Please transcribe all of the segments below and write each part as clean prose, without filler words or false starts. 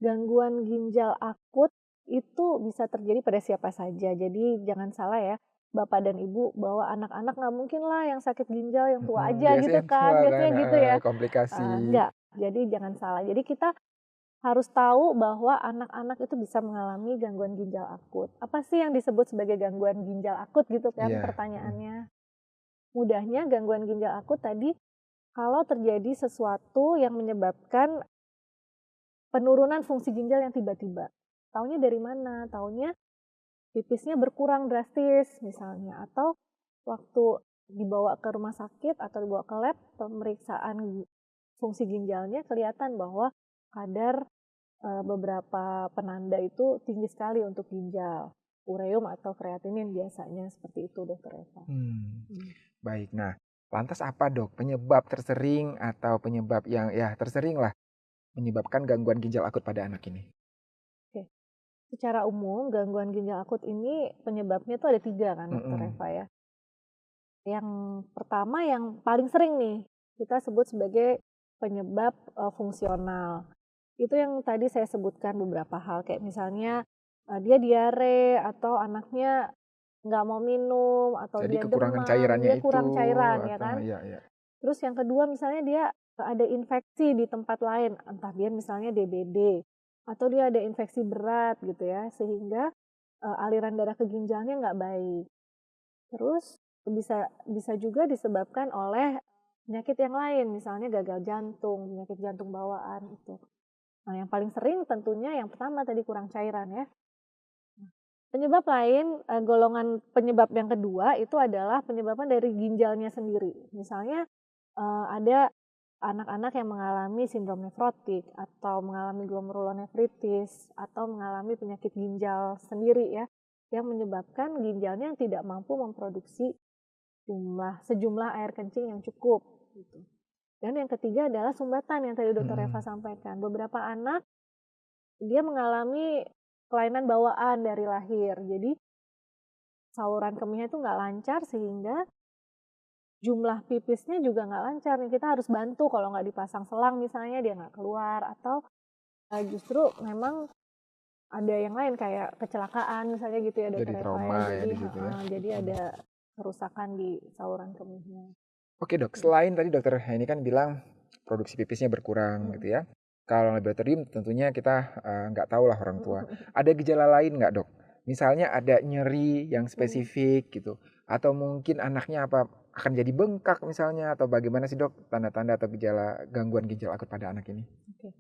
Gangguan ginjal akut itu bisa terjadi pada siapa saja. Jadi jangan salah ya, bapak dan ibu bahwa anak-anak nggak mungkin lah yang sakit ginjal yang tua aja Biasanya gitu yang tua kan, kan, biasanya gitu heeh, ya. komplikasi. Enggak, jadi jangan salah. Jadi kita harus tahu bahwa anak-anak itu bisa mengalami gangguan ginjal akut. Apa sih yang disebut sebagai gangguan ginjal akut gitu kan Iya, mhm. pertanyaannya. Mudahnya gangguan ginjal akut tadi kalau terjadi sesuatu yang menyebabkan penurunan fungsi ginjal yang tiba-tiba. Taunya dari mana? Taunya pipisnya berkurang drastis misalnya, atau waktu dibawa ke rumah sakit atau dibawa ke lab pemeriksaan fungsi ginjalnya kelihatan bahwa kadar beberapa penanda itu tinggi sekali untuk ginjal, ureum atau kreatinin biasanya seperti itu Dokter Eva. Mmm, Hmm. baik. Nah, lantas apa Dok penyebab tersering atau penyebab yang ya tersering lah menyebabkan gangguan ginjal akut pada anak ini? Oke, secara umum gangguan ginjal akut ini penyebabnya tuh ada 3 kan Dokter Mhm, Eva ya. Yang pertama yang paling sering nih, kita sebut sebagai penyebab, fungsional. Itu yang tadi saya sebutkan beberapa hal, kayak misalnya, dia diare atau anaknya nggak mau minum, atau jadi dia kekurangan demam, cairannya dia itu kurang cairan ya atau kan. ya ya, Terus yang kedua misalnya dia, ada infeksi di tempat lain, entah dia misalnya DBD, atau dia ada infeksi berat gitu ya, sehingga, aliran darah ke ginjalnya nggak baik. Terus bisa bisa juga disebabkan oleh penyakit yang lain, misalnya gagal jantung, penyakit jantung bawaan itu. Nah, yang paling sering tentunya yang pertama tadi kurang cairan ya. Penyebab lain, golongan penyebab yang kedua itu adalah penyebabnya dari ginjalnya sendiri. Misalnya, ada anak-anak yang mengalami sindrom nefrotik atau mengalami glomerulonefritis atau mengalami penyakit ginjal sendiri ya, yang menyebabkan ginjalnya tidak mampu memproduksi sejumlah air kencing yang cukup gitu. Dan yang ketiga adalah sumbatan yang tadi Dokter Eva mhm. sampaikan. Beberapa anak dia mengalami kelainan bawaan dari lahir. Jadi saluran kemihnya itu nggak lancar sehingga jumlah pipisnya juga nggak lancar nih. Kita harus bantu kalau nggak dipasang selang misalnya dia nggak keluar atau justru memang ada yang lain kayak kecelakaan misalnya gitu ya Jadi Dokter Eva ya. trauma ya Jadi di situ ya, jadi mhm. ada kerusakan di saluran kemihnya. Oke Dok, selain tadi Dokter ini kan bilang produksi pipisnya berkurang Mhm. gitu ya. Kalau laboratorium tentunya kita, nggak tahu lah orang tua. Mhm. Ada gejala lain nggak Dok? Misalnya ada nyeri yang Mhm. spesifik gitu, atau mungkin anaknya apa, akan jadi bengkak misalnya, atau bagaimana sih Dok tanda-tanda atau gejala gangguan ginjal akut pada anak ini? Oke.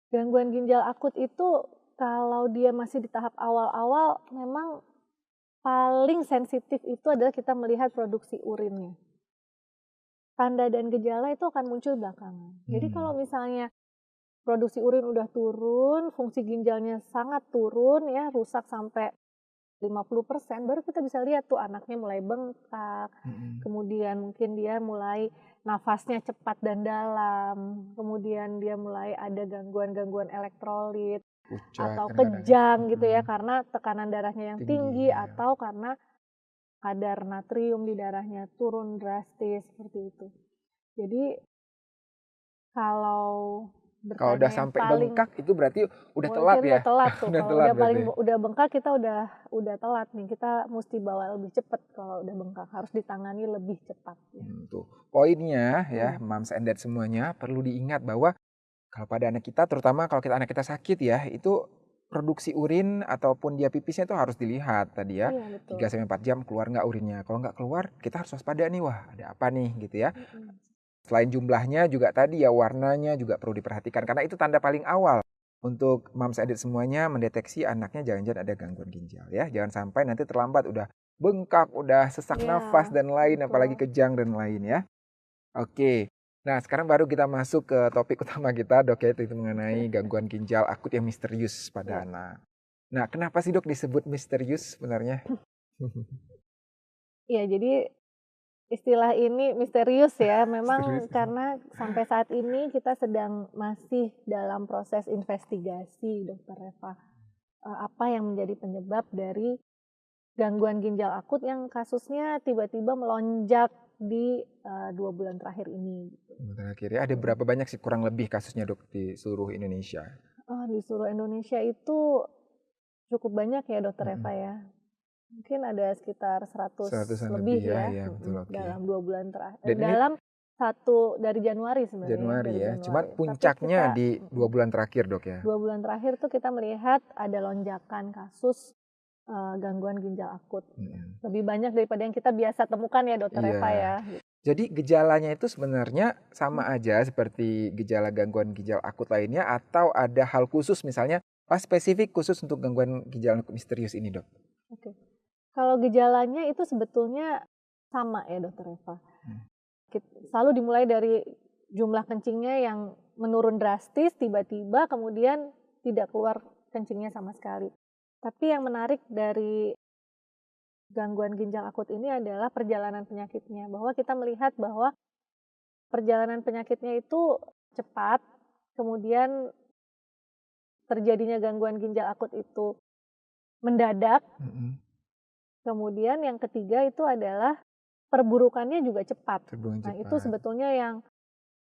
Gangguan ginjal akut itu kalau dia masih di tahap awal-awal memang paling sensitif itu adalah kita melihat produksi urinnya. Tanda dan gejala itu akan muncul belakangan. Jadi kalau Mmm, misalnya produksi urin udah turun, fungsi ginjalnya sangat turun ya, rusak sampai 50%, baru kita bisa lihat tuh anaknya mulai bengkak, mhm, kemudian mungkin dia mulai nafasnya cepat dan dalam, kemudian dia mulai ada gangguan-gangguan elektrolit, pucat atau kadang-kadang ya, kejang gitu ya mhm, karena tekanan darahnya yang tinggi tinggi ya. atau karena kadar natrium di darahnya turun drastis seperti itu. Jadi kalau Kalau bertanya udah yang sampai paling bengkak itu berarti udah telat mungkin ya? udah telat tuh, Udah kalau telat udah berarti? udah bengkak kita udah telat nih, kita musti bawa lebih cepat kalau udah bengkak, harus ditangani lebih cepat ya. Tuh. Poinnya ya, Mhm. moms and dad semuanya perlu diingat bahwa kalau pada anak kita, terutama kalau anak kita sakit ya, itu produksi urin ataupun dia pipisnya itu harus dilihat tadi ya, Iya betul. 3 sampai 4 jam keluar nggak urinnya. Kalau nggak keluar, kita harus waspada nih, wah ada apa nih gitu ya. Mhm. Selain jumlahnya juga tadi ya warnanya juga perlu diperhatikan karena itu tanda paling awal untuk moms and dad semuanya mendeteksi anaknya jangan-jangan ada gangguan ginjal ya. Jangan sampai nanti terlambat udah bengkak, udah sesak Iya, nafas dan lain, apalagi betul. kejang dan lain ya. Oke. Nah, sekarang baru kita masuk ke topik utama kita, Dok, ya, itu mengenai gangguan ginjal akut yang misterius pada Ya. anak. Nah, kenapa sih, Dok, disebut misterius sebenarnya? Iya, jadi istilah ini misterius ya, Misterius. memang karena sampai saat ini kita sedang masih dalam proses investigasi Dokter Eva, apa yang menjadi penyebab dari gangguan ginjal akut yang kasusnya tiba-tiba melonjak di, 2 bulan terakhir ini gitu. Terakhir ya, ada Mhm. berapa banyak sih kurang lebih kasusnya, Dok, di seluruh Indonesia? Oh, di seluruh Indonesia itu cukup banyak ya Dokter Eva Mhm. ya. Mungkin ada sekitar 100 100-an lebih lebih ya, ya, ya betul, oke. dalam 2 bulan Dan ini dalam dari Januari sebenarnya ya, Januari dari ya, cuman Januari. Tapi puncaknya kita di 2 bulan terakhir, Dok, ya? 2 bulan terakhir tuh kita melihat ada lonjakan kasus, gangguan ginjal akut. Mhm. Lebih banyak daripada yang kita biasa temukan ya Dokter Eva Iya. ya. Jadi gejalanya itu sebenarnya sama Mhm, aja seperti gejala gangguan ginjal akut lainnya atau ada hal khusus misalnya, spesifik khusus untuk gangguan ginjal akut misterius ini, Dok? oke. Kalau gejalanya itu sebetulnya sama ya Dokter Eva. Mmm, Selalu dimulai dari jumlah kencingnya yang menurun drastis, tiba-tiba kemudian tidak keluar kencingnya sama sekali. Tapi yang menarik dari gangguan ginjal akut ini adalah perjalanan penyakitnya, bahwa kita melihat bahwa perjalanan penyakitnya itu cepat, kemudian terjadinya gangguan ginjal akut itu mendadak, mhm, kemudian yang ketiga itu adalah perburukannya juga cepat. terbuang Nah, itu cepat. sebetulnya yang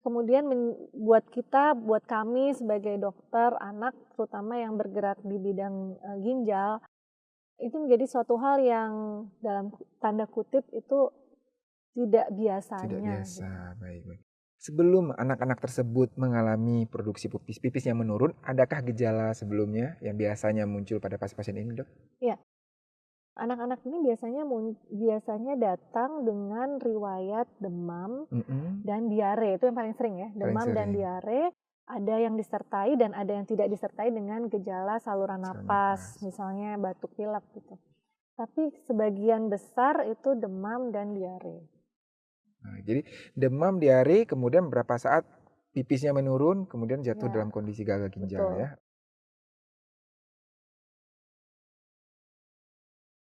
kemudian buat kami sebagai dokter anak, terutama yang bergerak di bidang, ginjal, itu menjadi suatu hal yang dalam tanda kutip itu tidak Tidak biasanya gitu. biasa, baik baik. Sebelum anak-anak tersebut mengalami produksi pipis yang menurun, adakah gejala sebelumnya yang biasanya muncul pada pasien-pasien ini, Dok? Iya, anak-anak ini biasanya datang dengan riwayat demam Mhm, dan diare, itu yang paling sering ya, paling demam dan sering, diare, ada yang disertai dan ada yang tidak disertai dengan gejala saluran sesak napas, napas. misalnya batuk pilek gitu. Tapi sebagian besar itu demam dan diare. Nah, jadi demam, diare, kemudian berapa saat pipisnya menurun, kemudian jatuh dalam Ya, kondisi gagal ginjal betul. ya?